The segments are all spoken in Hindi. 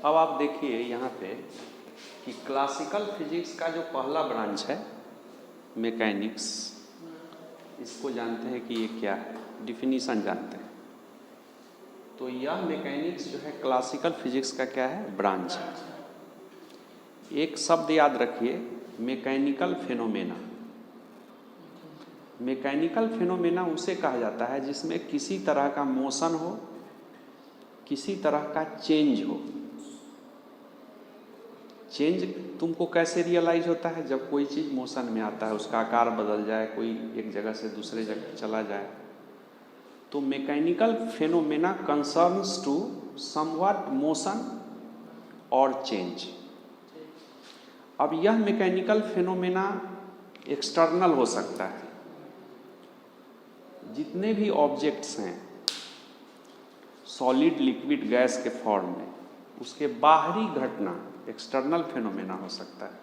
अब आप देखिए यहाँ पे कि क्लासिकल फिजिक्स का जो पहला ब्रांच है मैकेनिक्स, इसको जानते हैं कि ये क्या है, डिफिनीशन जानते हैं। तो यह मैकेनिक्स जो है क्लासिकल फिजिक्स का क्या है, ब्रांच है। एक शब्द याद रखिए, मैकेनिकल फिनोमेना। मैकेनिकल फिनोमेना उसे कहा जाता है जिसमें किसी तरह का मोशन हो, किसी तरह का चेंज हो। चेंज तुमको कैसे रियलाइज होता है? जब कोई चीज़ मोशन में आता है, उसका आकार बदल जाए, कोई एक जगह से दूसरे जगह चला जाए। तो mechanical phenomena concerns to somewhat motion और चेंज। अब यह मैकेनिकल फिनोमेना एक्सटर्नल हो सकता है। जितने भी ऑब्जेक्ट्स हैं सॉलिड, लिक्विड, गैस के फॉर्म में, उसके बाहरी घटना एक्सटर्नल फिनोमेना हो सकता है।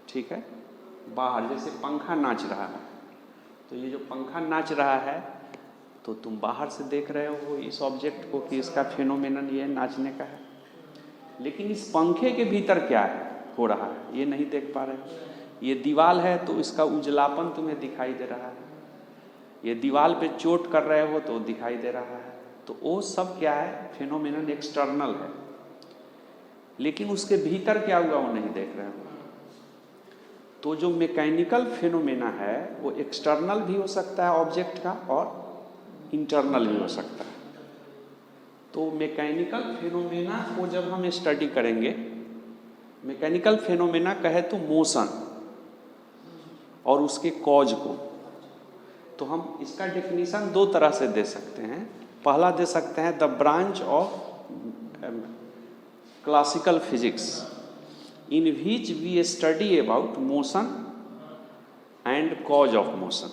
ठीक है, बाहर जैसे पंखा नाच रहा है, तो ये जो पंखा नाच रहा है तो तुम बाहर से देख रहे हो इस ऑब्जेक्ट को कि इसका फिनोमेनन ये नाचने का है, लेकिन इस पंखे के भीतर क्या है, हो रहा है, ये नहीं देख पा रहे हो। ये दीवार है तो इसका उजलापन तुम्हें दिखाई दे रहा है, ये दीवार पे चोट कर रहे हो तो दिखाई दे रहा है। तो वो सब क्या है, फिनोमेनन एक्सटर्नल है, लेकिन उसके भीतर क्या हुआ वो नहीं देख रहे हो। तो जो मैकेनिकल फिनोमेना है वो एक्सटर्नल भी हो सकता है ऑब्जेक्ट का और इंटरनल भी हो सकता है। तो मैकेनिकल फिनोमेना को जब हम स्टडी करेंगे, मैकेनिकल फिनोमेना कहे तो मोशन और उसके कॉज को, तो हम इसका डेफिनेशन दो तरह से दे सकते हैं। पहला दे सकते हैं the branch of classical physics in which we study about motion and cause of motion.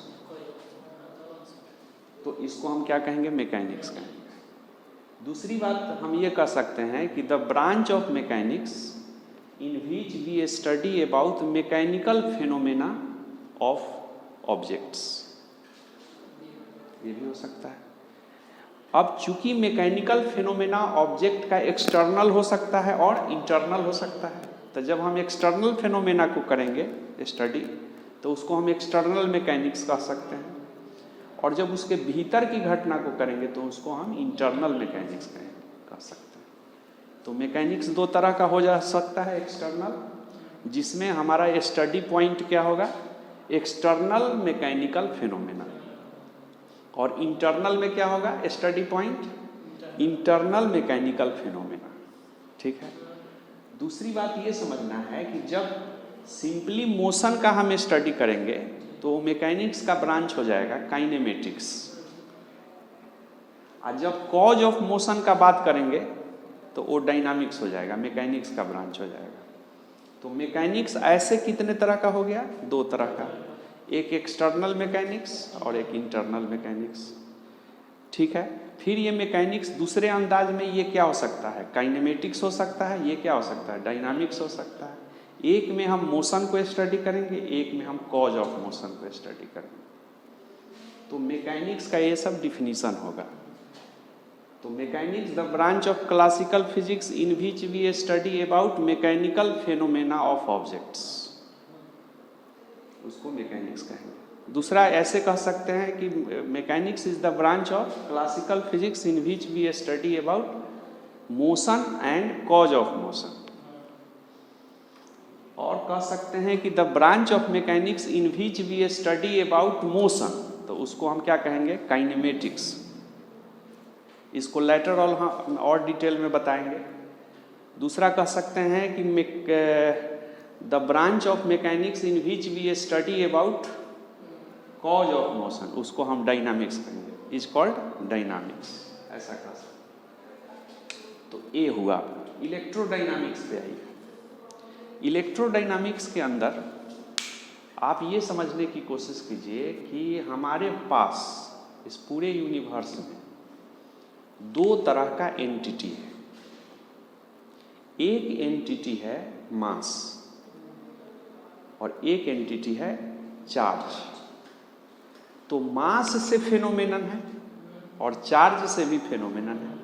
तो इसको हम क्या कहेंगे, मैकेनिक्स कहेंगे। दूसरी बात हम ये कह सकते हैं कि the branch of mechanics in which we study about mechanical phenomena of objects, ये भी हो सकता है। अब चूंकि मैकेनिकल फिनोमेना ऑब्जेक्ट का एक्सटर्नल हो सकता है और इंटरनल हो सकता है, तो जब हम एक्सटर्नल फिनोमेना को करेंगे स्टडी तो उसको हम एक्सटर्नल मैकेनिक्स कह सकते हैं, और जब उसके भीतर की घटना को करेंगे तो उसको हम इंटरनल मैकेनिक्स कह सकते हैं। तो मैकेनिक्स दो तरह का हो जा सकता है, एक्सटर्नल, जिसमें हमारा स्टडी पॉइंट क्या होगा, एक्सटर्नल मैकेनिकल फिनोमेना, और इंटरनल में क्या होगा study point, internal mechanical phenomena. ठीक है। दूसरी बात ये समझना है कि जब सिंपली मोशन का हम स्टडी करेंगे तो मैकेनिक्स का ब्रांच हो जाएगा काइनेमेटिक्स, और जब कॉज ऑफ मोशन का बात करेंगे तो वो डायनामिक्स हो जाएगा, मैकेनिक्स का ब्रांच हो जाएगा। तो मैकेनिक्स ऐसे कितने तरह का हो गया, दो तरह का, एक एक्सटर्नल मैकेनिक्स और एक इंटरनल मैकेनिक्स। ठीक है। फिर ये मैकेनिक्स दूसरे अंदाज में ये क्या हो सकता है, काइनेमेटिक्स हो सकता है, ये क्या हो सकता है, डायनामिक्स हो सकता है। एक में हम मोशन को स्टडी करेंगे, एक में हम कॉज ऑफ मोशन को स्टडी करेंगे। तो मैकेनिक्स का ये सब डिफिनीशन होगा। तो mechanics the branch of classical physics in which we study about mechanical phenomena of objects, उसको मैकेनिक्स कहेंगे। दूसरा ऐसे कह सकते हैं कि mechanics is the branch of classical physics in which we study about motion and cause of motion, और कह सकते हैं कि the branch of mechanics in which we study about motion, तो उसको हम क्या कहेंगे, काइनेमेटिक्स। इसको लेटर ऑन और डिटेल में बताएंगे। दूसरा कह सकते हैं कि the branch of mechanics in which we study about cause of motion, उसको हम डायनामिक्स कहेंगे, इज कॉल्ड डायनामिक्स, ऐसा कह सकते। तो ये हुआ। इलेक्ट्रोडायनामिक्स पे आइए। इलेक्ट्रोडायनामिक्स के अंदर आप ये समझने की कोशिश कीजिए कि हमारे पास इस पूरे यूनिवर्स में दो तरह का एंटिटी है। एक एंटिटी है मास और एक एंटिटी है चार्ज। तो मास से फिनोमेनन है और चार्ज से भी फिनोमेनन है।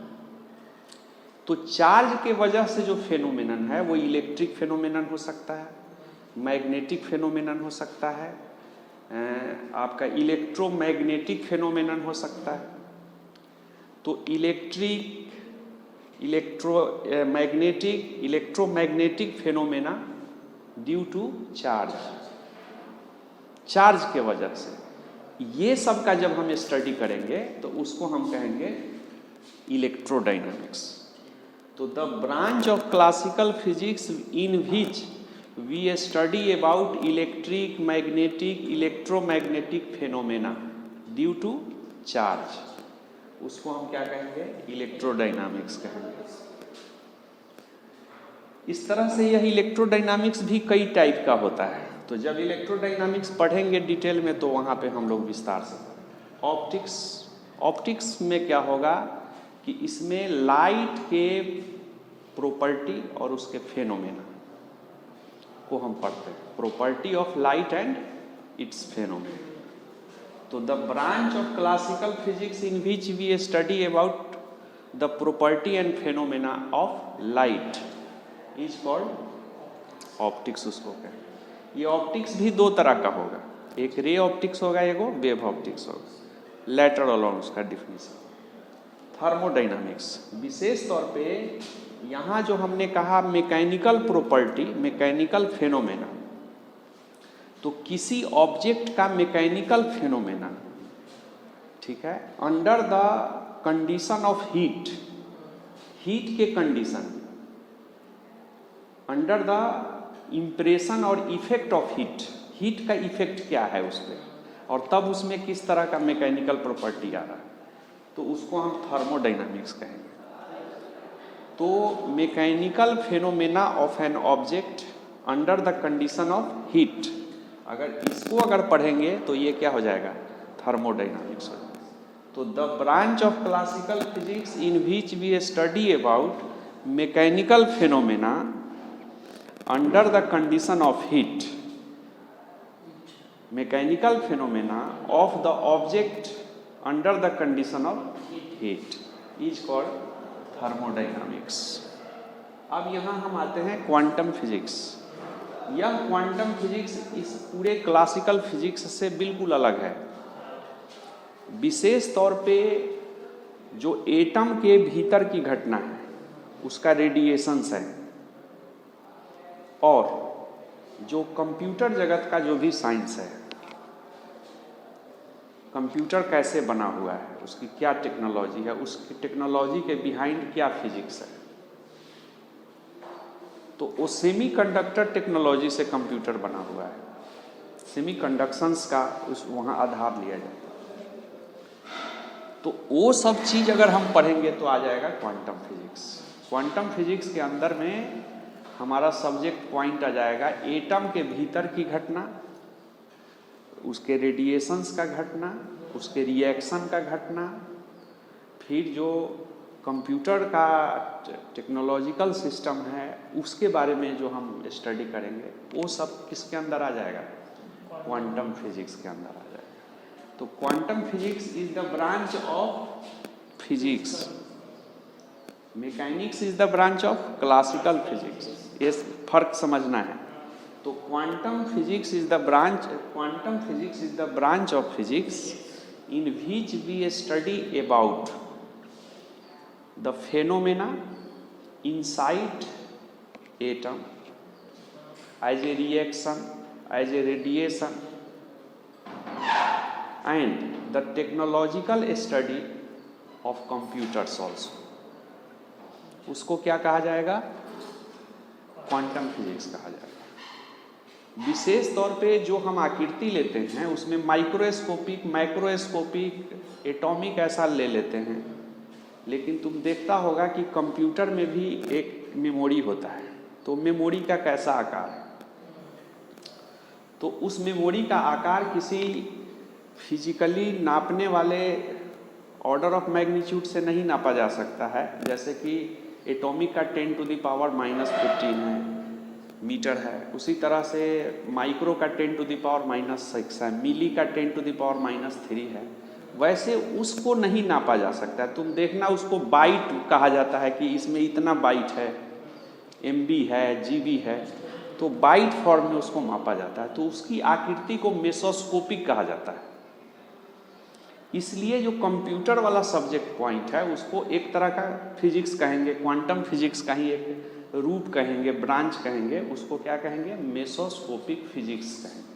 तो चार्ज के वजह से जो फेनोमेनन है वो इलेक्ट्रिक फेनोमेनन हो सकता है, मैग्नेटिक फेनोमेनन हो सकता है, आपका इलेक्ट्रोमैग्नेटिक फेनोमेनन हो सकता है। तो electromagnetic phenomena due to charge के वजह से, ये सब का जब हम स्टडी करेंगे तो उसको हम कहेंगे इलेक्ट्रोडायनामिक्स। तो the branch of classical physics in which we study about electric, magnetic, electromagnetic phenomena due to charge, उसको हम क्या कहेंगे? इलेक्ट्रोडायनामिक्स कहेंगे। इस तरह से यह इलेक्ट्रोडायनामिक्स भी कई टाइप का होता है। तो जब इलेक्ट्रोडायनामिक्स पढ़ेंगे डिटेल में तो वहाँ पे हम लोग विस्तार से। ऑप्टिक्स में क्या होगा कि इसमें लाइट के प्रॉपर्टी और उसके फेनोमेना को हम पढ़ते हैं, property of light and its phenomena. तो the branch of classical physics in which we study about the property and phenomena of light is called optics, उसको कहें। ये ऑप्टिक्स भी दो तरह का होगा, एक रे ऑप्टिक्स होगा, एक वेव ऑप्टिक्स होगा। लेटर अलॉन्ग उसका डिफिनेशन। थर्मोडायनामिक्स, विशेष तौर पे यहाँ जो हमने कहा मैकेनिकल प्रॉपर्टी, मैकेनिकल फेनोमेना, तो किसी ऑब्जेक्ट का मैकेनिकल फेनोमेना, ठीक है, under the condition of heat के कंडीशन, अंडर द इम्प्रेशन और इफेक्ट ऑफ हीट का इफेक्ट क्या है उस पर, और तब उसमें किस तरह का मैकेनिकल प्रॉपर्टी आ रहा है, तो उसको हम थर्मोडायनामिक्स कहेंगे। तो mechanical phenomena of an object under the condition of heat, अगर पढ़ेंगे तो ये क्या हो जाएगा? थर्मोडायनामिक्स हो जाएगा। तो the branch of classical physics in which we study about mechanical phenomena under the condition of heat, mechanical phenomena of the object under the condition of heat is called thermodynamics. अब यहाँ हम आते हैं क्वांटम फिजिक्स। यह क्वांटम फिजिक्स इस पूरे क्लासिकल फिजिक्स से बिल्कुल अलग है। विशेष तौर पे जो एटम के भीतर की घटना है उसका रेडिएशंस है, और जो कंप्यूटर जगत का जो भी साइंस है, कंप्यूटर कैसे बना हुआ है, उसकी क्या टेक्नोलॉजी है, उसकी टेक्नोलॉजी के बिहाइंड क्या फिजिक्स है, तो वो सेमीकंडक्टर टेक्नोलॉजी से कंप्यूटर बना हुआ है। सेमीकंडक्शंस का वहाँ आधार लिया जाता है। तो वो सब चीज़ अगर हम पढ़ेंगे तो आ जाएगा क्वांटम फिजिक्स। क्वांटम फिजिक्स के अंदर में हमारा सब्जेक्ट पॉइंट आ जाएगा एटम के भीतर की घटना, उसके रेडिएशंस का घटना, उसके रिएक्शन का घटना, फिर जो कंप्यूटर का टेक्नोलॉजिकल सिस्टम है उसके बारे में जो हम स्टडी करेंगे, वो सब किसके अंदर आ जाएगा? क्वांटम फिजिक्स के अंदर आ जाएगा। तो quantum physics is the branch of physics, mechanics is the branch of classical physics, ये फर्क समझना है। तो quantum physics is the branch of physics in which we study about the phenomena inside atom as a reaction, as a radiation, and the technological study of computers also, उसको क्या कहा जाएगा? क्वांटम फिजिक्स कहा जाएगा। विशेष तौर पे जो हम आकृति लेते हैं उसमें माइक्रोस्कोपिक, मैक्रोस्कोपिक, एटॉमिक ऐसा ले लेते हैं, लेकिन तुम देखता होगा कि कंप्यूटर में भी एक मेमोरी होता है। तो मेमोरी का कैसा आकार है? तो उस मेमोरी का आकार किसी फिजिकली नापने वाले ऑर्डर ऑफ मैग्नीट्यूड से नहीं नापा जा सकता है। जैसे कि एटॉमिक का 10⁻⁻15 है मीटर है, उसी तरह से माइक्रो का 10⁻⁻6 है, मिली का 10⁻⁻3 है, वैसे उसको नहीं नापा जा सकता है। तुम देखना उसको बाइट कहा जाता है कि इसमें इतना बाइट है, एमबी है, जीबी है, तो बाइट फॉर्म में उसको मापा जाता है। तो उसकी आकृति को मेसोस्कोपिक कहा जाता है। इसलिए जो कंप्यूटर वाला सब्जेक्ट पॉइंट है उसको एक तरह का फिजिक्स कहेंगे, क्वांटम फिजिक्स का ही एक रूप कहेंगे, ब्रांच कहेंगे, उसको क्या कहेंगे? मेसोस्कोपिक फिजिक्स कहेंगे।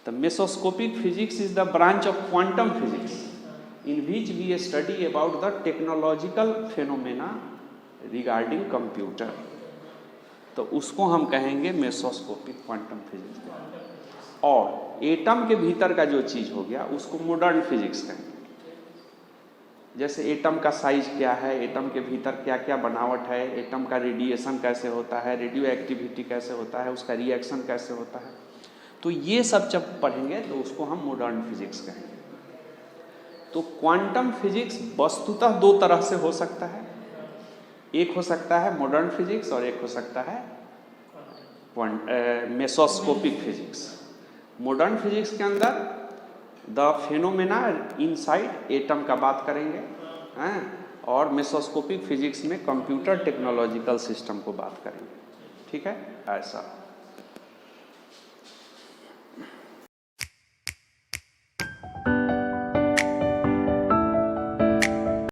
The mesoscopic physics is the branch of quantum physics in which we study about the technological phenomena regarding computer. तो उसको हम कहेंगे मेसोस्कोपिक क्वांटम फिजिक्स। और एटम के भीतर का जो चीज़ हो गया उसको मॉडर्न फिजिक्स कहेंगे। जैसे एटम का साइज क्या है, एटम के भीतर क्या क्या बनावट है, एटम का रेडिएशन कैसे होता है, रेडियो एक्टिविटी कैसे होता है, उसका रिएक्शन कैसे होता है, तो ये सब जब पढ़ेंगे तो उसको हम मॉडर्न फिजिक्स कहेंगे। तो क्वांटम फिजिक्स वस्तुतः दो तरह से हो सकता है, एक हो सकता है मॉडर्न फिजिक्स और एक हो सकता है मेसोस्कोपिक फिजिक्स। मॉडर्न फिजिक्स के अंदर द फेनोमेना इनसाइड एटम का बात करेंगे हैं, और मेसोस्कोपिक फिजिक्स में कंप्यूटर टेक्नोलॉजिकल सिस्टम को बात करेंगे। ठीक है, ऐसा।